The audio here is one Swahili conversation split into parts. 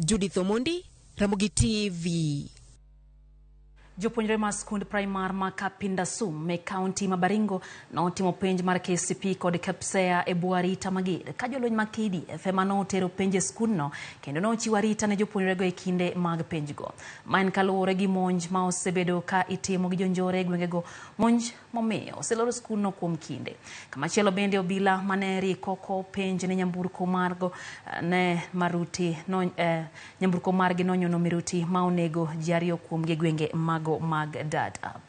Judith Omondi, Ramogi TV. Jopuonjre mar skund primar ma Kapindasum me county ma Baringo no timo penj mar KCP kod Kapsea e buarita magir ka jolony ma KDF ema tero penj skundno kendo no chiwo arita ne jopuonjre go e kinde mag penj go. Maen kaluwore gi monj ma osebedo ka itimo gi jonjore gwenge go, monj momiyo oseloro skundno kuom kinde. Kamachielo bende Obila maneri koko penj ne nyamburko margo ne miruti no nyamburko margi no nyono miruti ma onego ji ariyo kuom gwenge mag Dadaab.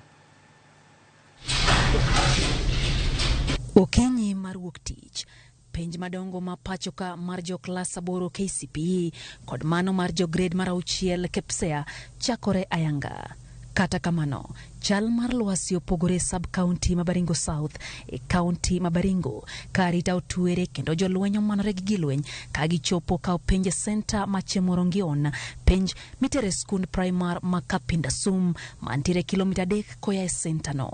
Okenyi mar wuok tich, penj madongo ma pachoka mar jo klas 8 KCPE kod mano mar jo grade mar 6 Kapsea chakore ayanga. Kata kamano, chal mar lwasi opogore sub county ma Baringo South e county ma Baringo ka arita otuere kendo jolweny omanore gi gilweny ka gichopo kao penj center ma Chemorongion, penj mitere skund primar ma Kapindasum mantiere kilomita 3 koya e center no.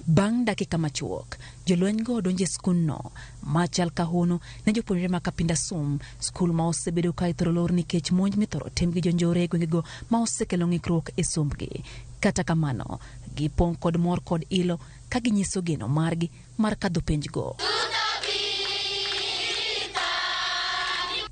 Bang' dakika machuok, jolweny go donje skund no, machal kahono ne jopuonjre ma Kapindasum, skul ma osebedo ka ithoro lor nikech monj mithoro tim gi jonjore gwenge go ma osekelo ng'ikruok e sombgi. Kata kamano, gipong' kod mor kod ilo ka ginyiso geno margi mar kadho penj go.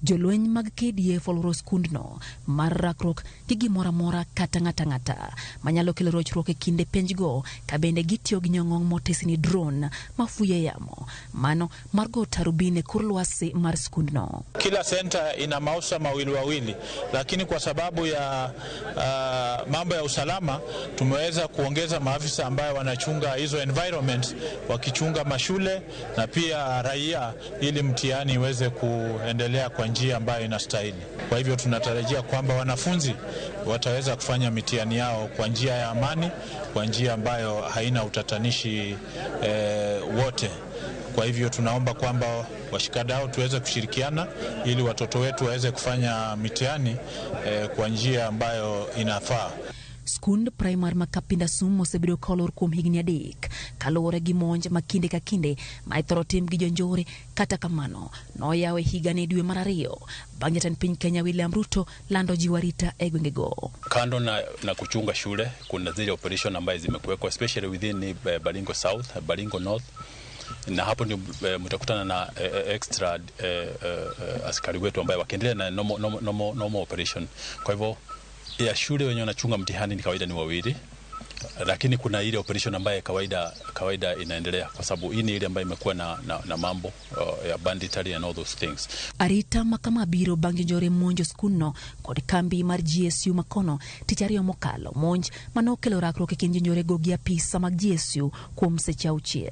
Jolweny mag KDF oloro skundno mar rakruok gi gimora mora kata ng'ata manyalo kelo rochruok e kinde penj go, ka bende gitiyo gi nyong'ong motesni drone mafuye yamo mano margo tarubine kur lwasi mar skundno. Kila center ina mausa mawili, lakini kwa sababu ya mambo ya usalama tumeweza kuongeza maafisa ambayo wanachunga hizo environment, wakichunga mashule na pia raia, ili mtihani iweze kuendelea kwa njia ambayo inastahili. Kwa hivyo tunatarajia kwamba wanafunzi wataweza kufanya mitihani yao kwa njia ya amani, kwa njia ambayo haina utatanishi wote. Kwa hivyo tunaomba kwamba washikadau tuweze kushirikiana ili watoto wetu waweze kufanya mitihani kwa njia ambayo inafaa. Skund primar ma Kapindasum osebedo kolor kuom higni 3 kaluwore gi monj ma kinde ka kinde ma ithoro tim gi jonjore. Kata kamano, noyawe higa ne dwe mar 2 bang' jatend piny Kenya William Ruto lando jiwarita e gwenge go. Kando na kuchunga shule, kuna zile operation ambazo zimekuwekwa especially within Baringo South, Baringo North, na hapo ndio mtakutana na extra askari wetu ambao wakiendelea na normal operation. Kwa hivyo ya shule wenye wanachunga mtihani ni kawaida ni 2, lakini kuna ile operation ambayo kawaida inaendelea, kwa sababu hii ni ile ambayo imekuwa na mambo ya banditry and all those things. Arita makama biro bang' jore monjo skundno kod kambi mar GSU makono tichario mokalo, monj manokelo rakruok e kind jonjore go gi apisa mag GSU kuom seche 6.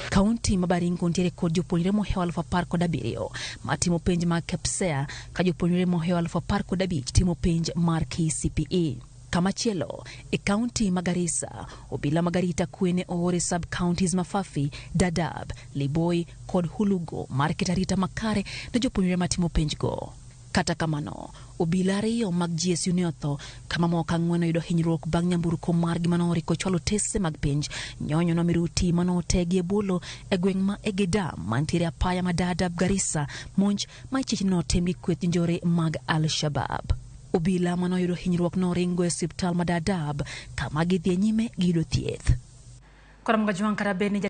County ma Baringo ntiere kod jopuonjre mohew 1017 matimo penj mar Kapsea ka jopuonjre mohew 1015 timo penj mar KCPE. Kamachielo, e county ma Garissa, Obila magarita kwene oore sub counties mafafi, Dadaab, Liboi kod Hulugo mar ketarita makare na jopuonjre matimo penj go. Kata kamano, Obila ariyo mag GSU ne otho kama moko 4 yudo hinyruok bang' nyamburko margi manori ko chwalo tese mag penj nyono miruti manotegi e bolo e gweng' ma Dadaab mantiere apaya ma Dadaab Garissa, monj ma ichich temi kweth njore mag Al-Shabab. Obila manoyudo hinyruok noringo e osiptal ma Dadaab kama gidhi nyime gi yudo thieth.